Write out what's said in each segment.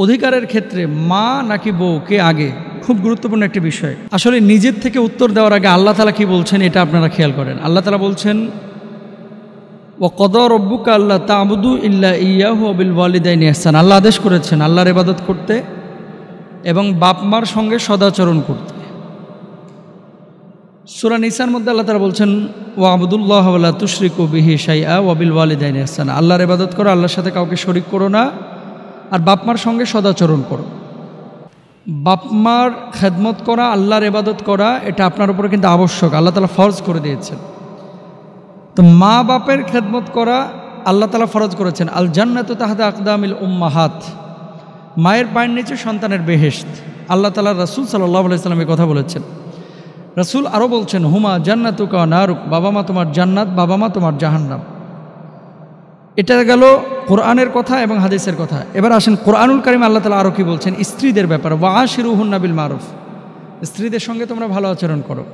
অধিকারের ক্ষেত্রে মা নাকি বউ কে আগে, খুব গুরুত্বপূর্ণ একটি বিষয়। আসলে নিজের থেকে উত্তর দেওয়ার আগে আল্লাহ তাআলা কি বলছেন এটা আপনারা খেয়াল করেন। আল্লাহ তাআলা বলছেন ওয়া কদা রব্বুকা আল্লা তা'বুদু ইল্লা ইয়্যাহু ওয়া বিল ওয়ালিদাইনি ইহসানা। আল্লাহ আদেশ করেছেন আল্লাহর ইবাদত করতে এবং বাপ মার সঙ্গে সদাচরণ করতে। সূরা নিসার মধ্যে আল্লাহ তাআলা বলছেন ওয়া আবুদুল্লাহ ওয়া লা তুশরিকু বিহি শাইআ ওয়া বিল ওয়ালিদাইনি ইহসানা। আল্লাহর ইবাদত করো, আল্লাহর সাথে কাউকে শরীক করো না, আর বাপ মার সঙ্গে সদাচরণ করো। বাপ মার খেদমত করা, আল্লাহর ইবাদত করা, এটা আপনার উপরে কিন্তু আবশ্যক, আল্লাহ তাআলা ফরজ করে দিয়েছেন। তো মা বাপের খেদমত করা আল্লাহ তাআলা ফরজ করেছেন। আল জান্নাতু তাহতা আকদামিল উম্মাহাত, মায়ের পায়ের নিচে সন্তানের বেহেশত। আল্লাহ তাআলা রাসূল সাল্লাল্লাহু আলাইহি ওয়াসাল্লাম কথা বলেছেন। রাসূল আরও বলছেন হুমা জান্নাতুকা ওয়া নারুক, বাবা মা তোমার জান্নাত, বাবা মা তোমার জাহান্নাম। এটা গেল কোরআনের কথা এবং হাদিসের কথা। এবার আসেন কোরআনুল কারীম আল্লাহ তাআলা আরও কি বলছেন স্ত্রীদের ব্যাপারে, ওয়া আশিরুহুন্না বিল মারুফ, স্ত্রীদের সঙ্গে তোমরা ভালো আচরণ করো।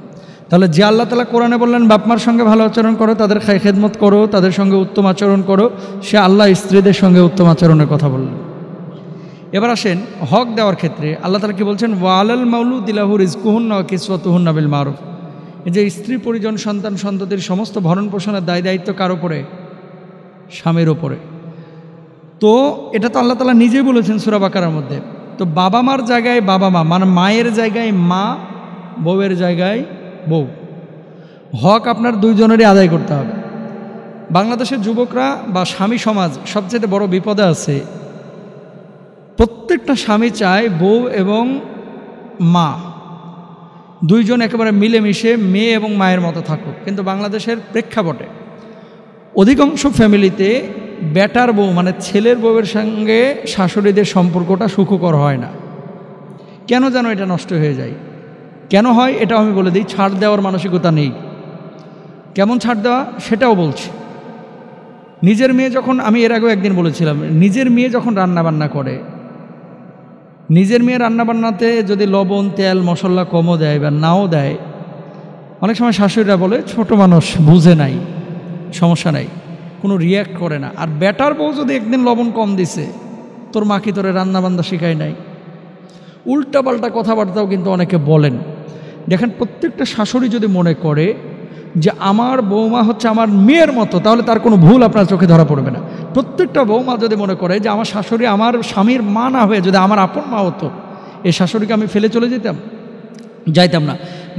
তাহলে যে আল্লাহ তাআলা কোরআনে বললেন বাপমার সঙ্গে ভালো আচরণ করো, তাদের খেদমত করো, তাদের সঙ্গে উত্তম আচরণ করো, সে আল্লাহ স্ত্রীদের সঙ্গে উত্তম আচরণের কথা বললেন। এবার আসেন হক দেওয়ার ক্ষেত্রে আল্লাহ তাআলা কি বলছেন ওয়া আলাল মাউলুদি লাহু রিজকুহুন্না ওয়া কিসওয়াতুহুন্না বিল মারুফ। এই যে স্ত্রী পরিজন সন্তান সন্ততির সমস্ত ভরণ পোষণের দায় দায়িত্ব কার উপরে? স্বামীর ওপরে। তো এটা তো আল্লাহ তাআলা নিজেই বলেছেন সূরা বাকারার মধ্যে। তো বাবা মার জায়গায় বাবা মা, মানে মায়ের জায়গায় মা, বউয়ের জায়গায় বউ। হক আপনার দুইজনেরই আদায় করতে হবে। বাংলাদেশের যুবকরা বা স্বামী সমাজ সবচেয়ে বড় বিপদে আছে। প্রত্যেকটা স্বামী চায় বউ এবং মা দুইজন একেবারে মিলেমিশে মেয়ে এবং মায়ের মতো থাকুক, কিন্তু বাংলাদেশের প্রেক্ষাপটে অধিকাংশ ফ্যামিলিতে বেটার বউ মানে ছেলের বউয়ের সঙ্গে শাশুড়িদের সম্পর্কটা সুখকর হয় না। কেন যেন এটা নষ্ট হয়ে যায়। কেন হয় এটাও আমি বলে দিই। ছাড় দেওয়ার মানসিকতা নেই। কেমন ছাড় দেওয়া সেটাও বলছি। নিজের মেয়ে যখন, আমি এর আগেও একদিন বলেছিলাম, নিজের মেয়ে যখন রান্নাবান্না করে, নিজের মেয়ে রান্নাবান্নাতে যদি লবণ তেল মশলা কমও দেয় বা নাও দেয়, অনেক সময় শাশুড়িরা বলে ছোট মানুষ বুঝে নাই, সমস্যা নাই, কোনো রিয়্যাক্ট করে না। আর বেটার বউ যদি একদিন লবণ কম দিছে, তোর মা কি তোরে রান্নাবান্না শেখায় নাই? উল্টাপাল্টা কথাবার্তাও কিন্তু অনেকে বলেন। দেখেন প্রত্যেকটা শাশুড়ি যদি মনে করে যে আমার বৌমা হচ্ছে আমার মেয়ের মতো, তাহলে তার কোনো ভুল আপনার চোখে ধরা পড়বে না। প্রত্যেকটা বৌমা যদি মনে করে যে আমার শাশুড়ি আমার স্বামীর মা না হয়ে যদি আমার আপন মা হতো, এই শাশুড়িকে আমি ফেলে চলে যাইতাম না।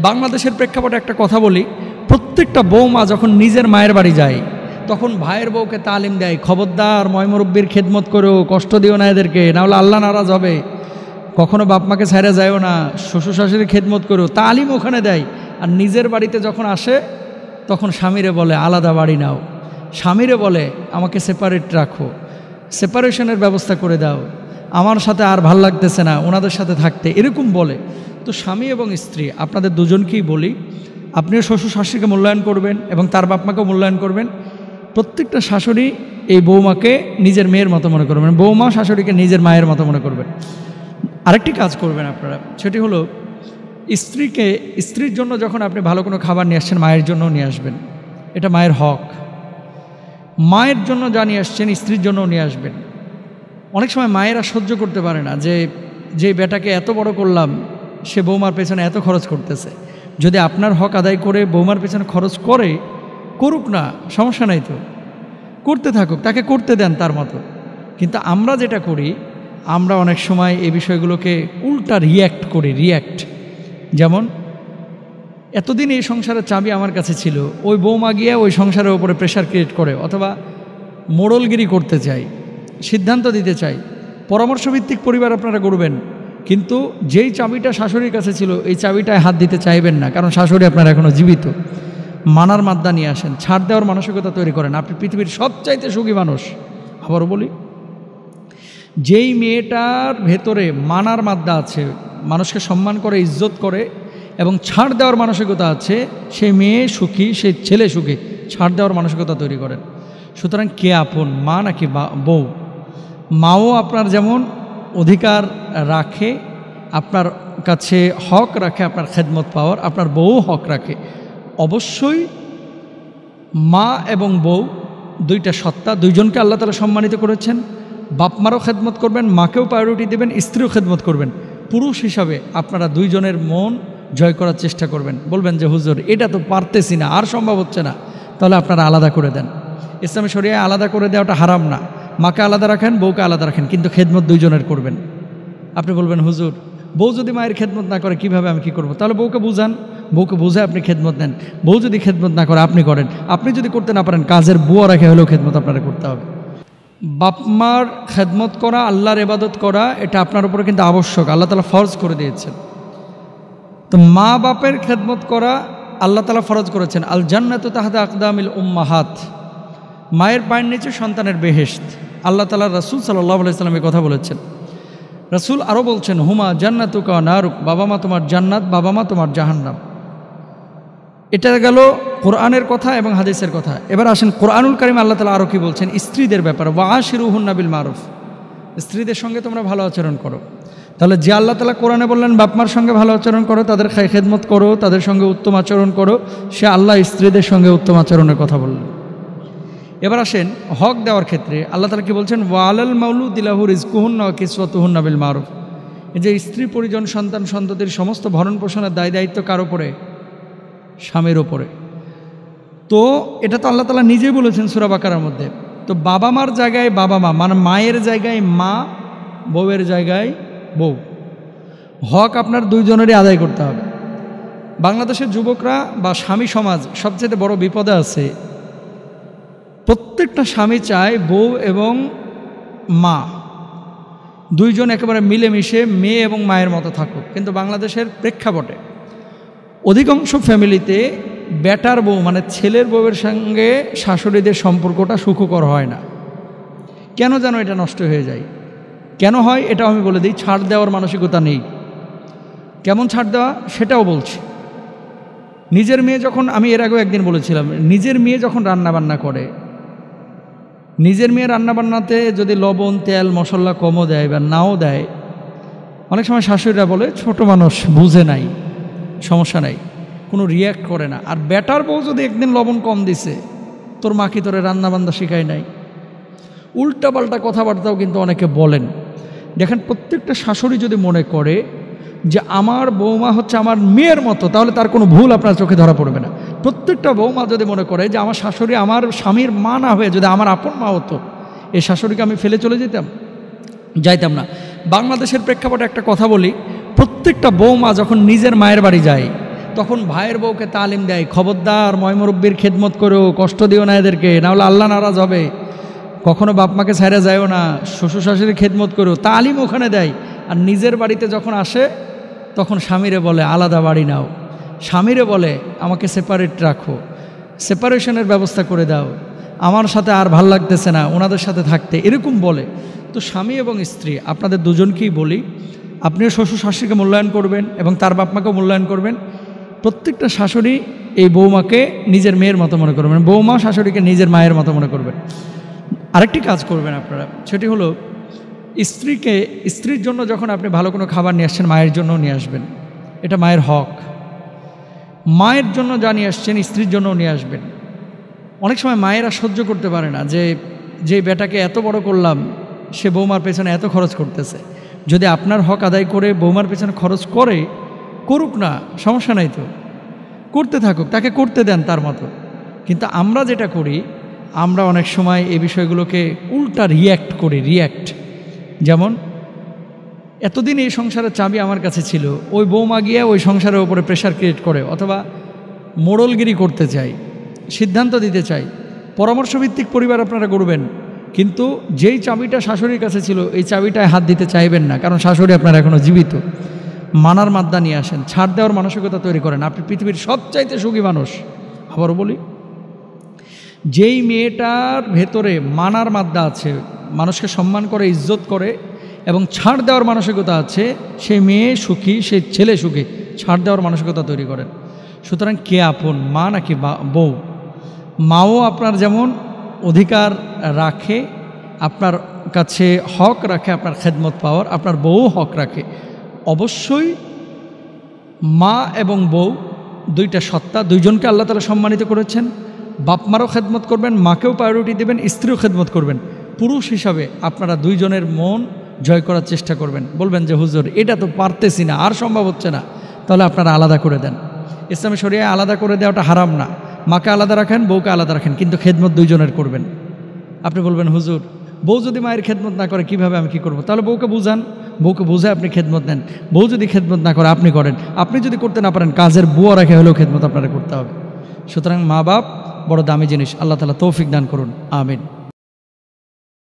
বাংলাদেশের প্রেক্ষাপটে একটা কথা বলি, প্রত্যেকটা বৌমা যখন নিজের মায়ের বাড়ি যায় তখন ভাইয়ের বউকে তালিম দেয়, খবরদার ময়মুরব্বির খেদমত করো, কষ্ট দিও না এদেরকে, নাহলে আল্লাহ নারাজ হবে। কখনো বাপ মাকে ছাইরা যায়ও না, শ্বশুর শাশুড়ির খেদমত করো, তালিম ওখানে দেয়। আর নিজের বাড়িতে যখন আসে তখন স্বামীরে বলে আলাদা বাড়ি নাও, স্বামীরে বলে আমাকে সেপারেট রাখো, সেপারেশনের ব্যবস্থা করে দাও, আমার সাথে আর ভাল লাগতেছে না ওনাদের সাথে থাকতে, এরকম বলে। তো স্বামী এবং স্ত্রী আপনাদের দুজনকেই বলি, আপনিও শ্বশুর শাশুড়িকে মূল্যায়ন করবেন এবং তার বাপ মাকেও মূল্যায়ন করবেন। প্রত্যেকটা শাশুড়ি এই বৌমাকে নিজের মেয়ের মতো মনে করবেন, বৌমা শাশুড়িকে নিজের মায়ের মতো মনে করবেন। আরেকটি কাজ করবেন আপনারা, সেটি হলো স্ত্রীর জন্য যখন আপনি ভালো কোনো খাবার নিয়ে আসছেন, মায়ের জন্যও নিয়ে আসবেন, এটা মায়ের হক। মায়ের জন্য যা নিয়ে আসছেন স্ত্রীর জন্যও নিয়ে আসবেন। অনেক সময় মায়েরা সহ্য করতে পারে না যে বেটাকে এত বড় করলাম, সে বৌমার পেছনে এত খরচ করতেছে। যদি আপনার হক আদায় করে বৌমার পেছনে খরচ করে, করুক না, সমস্যা নাই, তো করতে থাকুক, তাকে করতে দেন তার মতো। কিন্তু আমরা যেটা করি, আমরা অনেক সময় এই বিষয়গুলোকে উল্টা রিয়্যাক্ট করি। যেমন এতদিন এই সংসারের চাবি আমার কাছে ছিল, ওই বৌমা গিয়ে ওই সংসারের ওপরে প্রেশার ক্রিয়েট করে, অথবা মোড়লগিরি করতে চাই, সিদ্ধান্ত দিতে চাই। পরামর্শভিত্তিক পরিবার আপনারা করবেন, কিন্তু যেই চাবিটা শাশুড়ির কাছে ছিল এই চাবিটায় হাত দিতে চাইবেন না, কারণ শাশুড়ি আপনার এখনও জীবিত। মানার মাদ্দা নিয়ে আসেন, ছাড় দেওয়ার মানসিকতা তৈরি করেন। আপনি পৃথিবীর সবচাইতে সুখী মানুষ। আবারও বলি, যেই মেয়েটার ভেতরে মানার মাদ্দা আছে, মানুষকে সম্মান করে, ইজ্জত করে এবং ছাড় দেওয়ার মানসিকতা আছে, সেই মেয়ে সুখী, সেই ছেলে সুখী। ছাড় দেওয়ার মানসিকতা তৈরি করেন। সুতরাং কে আপন, মা নাকি বউ? মাও আপনার যেমন অধিকার রাখে, আপনার কাছে হক রাখে আপনার খেদমত পাওয়ার, আপনার বউ হক রাখে। অবশ্যই মা এবং বউ দুইটা সত্তা, দুইজনকে আল্লাহ তাআলা সম্মানিত করেছেন। বাপ মারও খেদমত করবেন, মাকেও প্রায়োরিটি দেবেন, স্ত্রীও খেদমত করবেন। পুরুষ হিসাবে আপনারা দুইজনের মন জয় করার চেষ্টা করবেন। বলবেন যে হুজুর এটা তো পারতেছি না, আর সম্ভব হচ্ছে না, তাহলে আপনারা আলাদা করে দেন। ইসলামী শরিয়ায় আলাদা করে দেওয়াটা হারাম না। মাকে আলাদা রাখেন, বউকে আলাদা রাখেন, কিন্তু খেদমত দুইজনের করবেন। আপনি বলবেন হুজুর বউ যদি মায়ের খেদমত না করে কিভাবে আমি কি করব? তাহলে বউকে বুঝান, বউকে বুঝে আপনি খেদমত নেন। বউ যদি খেদমত না করে আপনি করেন। আপনি যদি করতে না পারেন কাজের বুয়া রেখে হলেও খেদমত আপনারা করতে হবে। বাপ মার খেদমত করা, আল্লাহর ইবাদত করা, এটা আপনার উপরে কিন্তু আবশ্যক, আল্লাহ তাআলা ফরজ করে দিয়েছেন। তো মা বাপের খেদমত করা আল্লাহ তাআলা ফরজ করেছেন। আল জান্নাতু তাহতা আকদামিল উম্মাহাত, মায়ের পায়ের নিচে সন্তানের বেহেশত। আল্লাহ তাআলা রাসূল সাল্লাল্লাহু আলাইহি সাল্লাম এই কথা বলেছেন। রাসূল আরও বলছেন হুমা জান্নাতুকা ওয়া নারুক, বাবা মা তোমার জান্নাত, বাবা মা তোমার জাহান্নাম। এটা গেল কোরআনের কথা এবং হাদিসের কথা। এবার আসেন কোরআনুল কারীম আল্লাহ তাআলা আরও কি বলছেন স্ত্রীদের ব্যাপারে, ওয়া আশিরুহুন্না বিল মারুফ, স্ত্রীদের সঙ্গে তোমরা ভালো আচরণ করো। তাহলে যে আল্লাহ তাআলা কোরআনে বললেন বাপমার সঙ্গে ভালো আচরণ করো, তাদের খেদমত করো, তাদের সঙ্গে উত্তম আচরণ করো, সে আল্লাহ স্ত্রীদের সঙ্গে উত্তম আচরণের কথা বললেন। এবার আসেন হক দেওয়ার ক্ষেত্রে আল্লাহ তাআলা কি বলছেন, ওয়ালাল মাউলুদি লাহু রিজকুহুন্না ওয়া কিসওয়াতুহুন্না বিল মারুফ। এই যে স্ত্রী পরিজন সন্তান সন্ততির সমস্ত ভরণ পোষণের দায় দায়িত্ব কার ওপরে? স্বামীর ওপরে। তো এটা তো আল্লাহ তাআলা নিজেই বলেছেন সূরা বাকারার মধ্যে। তো বাবা মার জায়গায় বাবা মা, মানে মায়ের জায়গায় মা, বউয়ের জায়গায় বউ। হক আপনার দুইজনেরই আদায় করতে হবে। বাংলাদেশের যুবকরা বা স্বামী সমাজ সবচেয়ে বড় বিপদে আছে। প্রত্যেকটা স্বামী চায় বউ এবং মা দুইজন একেবারে মিলেমিশে মেয়ে এবং মায়ের মতো থাকুক, কিন্তু বাংলাদেশের প্রেক্ষাপটে অধিকাংশ ফ্যামিলিতে বেটার বউ মানে ছেলের বউয়ের সঙ্গে শাশুড়িদের সম্পর্কটা সুখকর হয় না। কেন যেন এটা নষ্ট হয়ে যায়। কেন হয় এটা আমি বলে দিই, ছাড় দেওয়ার মানসিকতা নেই। কেমন ছাড় দেওয়া সেটাও বলছি। নিজের মেয়ে যখন, আমি এর আগেও একদিন বলেছিলাম, নিজের মেয়ে যখন রান্নাবান্না করে, নিজের মেয়ে রান্নাবান্নাতে যদি লবণ তেল মশলা কমও দেয় বা নাও দেয়, অনেক সময় শাশুড়িরা বলে ছোট মানুষ বুঝে নাই, সমস্যা নাই, কোনো রিয়্যাক্ট করে না। আর বেটার বউ যদি একদিন লবণ কম দিছে, তোর মা কি তোরে রান্নাবান্না শেখায় নাই? উল্টাপাল্টা কথাবার্তাও কিন্তু অনেকে বলেন। দেখেন প্রত্যেকটা শাশুড়ি যদি মনে করে যে আমার বৌমা হচ্ছে আমার মেয়ের মতো, তাহলে তার কোনো ভুল আপনার চোখে ধরা পড়বে না। প্রত্যেকটা বৌমা যদি মনে করে যে আমার শাশুড়ি আমার স্বামীর মা না হয়ে যদি আমার আপন মা হতো, এই শাশুড়িকে আমি ফেলে চলে যাইতাম না। বাংলাদেশের প্রেক্ষাপটে একটা কথা বলি, প্রত্যেকটা বৌমা যখন নিজের মায়ের বাড়ি যায় তখন ভাইয়ের বউকে তালিম দেয়, খবরদার ময়মুরব্বির খেদমত করো, কষ্ট দিও না এদেরকে, নাহলে আল্লাহ নারাজ হবে। কখনো বাপ মাকে ছাইড়া যায়ও না, শ্বশুর শাশুড়ির খেদমত করো, তালিম ওখানে দেয়। আর নিজের বাড়িতে যখন আসে তখন স্বামীরে বলে আলাদা বাড়ি নাও, স্বামীরে বলে আমাকে সেপারেট রাখো, সেপারেশনের ব্যবস্থা করে দাও, আমার সাথে আর ভাল লাগতেছে না ওনাদের সাথে থাকতে, এরকম বলে। তো স্বামী এবং স্ত্রী আপনাদের দুজনকেই বলি, আপনিও শ্বশুর শাশুড়িকে মূল্যায়ন করবেন এবং তার বাপ মাকেও মূল্যায়ন করবেন। প্রত্যেকটা শাশুড়ি এই বৌমাকে নিজের মেয়ের মতো মনে করবেন, বৌমা শাশুড়িকে নিজের মায়ের মতো মনে করবেন। আরেকটি কাজ করবেন আপনারা, সেটি হলো স্ত্রীর জন্য যখন আপনি ভালো কোনো খাবার নিয়ে আসছেন, মায়ের জন্য নিয়ে আসবেন, এটা মায়ের হক। মায়ের জন্য যা নিয়ে আসছেন স্ত্রীর জন্যও নিয়ে আসবেন। অনেক সময় মায়েরা সহ্য করতে পারে না যে বেটাকে এত বড় করলাম, সে বৌমার পেছনে এত খরচ করতেছে। যদি আপনার হক আদায় করে বৌমার পেছনে খরচ করে, করুক না, সমস্যা নাই, তো করতে থাকুক, তাকে করতে দেন তার মতো। কিন্তু আমরা যেটা করি, আমরা অনেক সময় এই বিষয়গুলোকে উল্টা রিয়্যাক্ট করি। যেমন এতদিন এই সংসারের চাবি আমার কাছে ছিল, ওই বৌমা গিয়ে ওই সংসারের উপরে প্রেশার ক্রিয়েট করে, অথবা মোড়লগিরি করতে চাই, সিদ্ধান্ত দিতে চাই। পরামর্শভিত্তিক পরিবার আপনারা করবেন, কিন্তু যেই চাবিটা শাশুড়ির কাছে ছিল এই চাবিটায় হাত দিতে চাইবেন না, কারণ শাশুড়ি আপনারা এখনও জীবিত। মানার মাদ্দা নিয়ে আসেন, ছাড় দেওয়ার মানসিকতা তৈরি করেন। আপনি পৃথিবীর সবচাইতে সুখী মানুষ। আবারও বলি, যেই মেয়েটার ভেতরে মানার মাদ্দা আছে, মানুষকে সম্মান করে, ইজ্জত করে এবং ছাড় দেওয়ার মানসিকতা আছে, সেই মেয়ে সুখী, সেই ছেলে সুখী। ছাড় দেওয়ার মানসিকতা তৈরি করেন। সুতরাং কে আপন, মা নাকি বউ? মাও আপনার যেমন অধিকার রাখে, আপনার কাছে হক রাখে আপনার খেদমত পাওয়ার, আপনার বউ হক রাখে। অবশ্যই মা এবং বউ দুইটা সত্তা, দুইজনকে আল্লাহ তাআলা সম্মানিত করেছেন। বাপ মারও খেদমত করবেন, মাকেও প্রায়োরিটি দেবেন, স্ত্রীও খেদমত করবেন। পুরুষ হিসাবে আপনারা দুইজনের মন জয় করার চেষ্টা করবেন। বলবেন যে হুজুর এটা তো পারতেছি না, আর সম্ভব হচ্ছে না, তাহলে আপনারা আলাদা করে দেন। ইসলামী শরিয়ায় আলাদা করে দেওয়াটা হারাম না। মাকে আলাদা রাখেন, বউকে আলাদা রাখেন, কিন্তু খেদমত দুইজনের করবেন। আপনি বলবেন হুজুর বউ যদি মায়ের খেদমত না করে কিভাবে আমি কি করব? তাহলে বউকে বুঝান, বউকে বুঝে আপনি খেদমত নেন। বউ যদি খেদমত না করে আপনি করেন। আপনি যদি করতে না পারেন কাজের বুয়া রেখে হলেও খেদমত আপনারা করতে হবে। সুতরাং মা বাপ বড় দামি জিনিস। আল্লাহ তাআলা তৌফিক দান করুন, আমিন।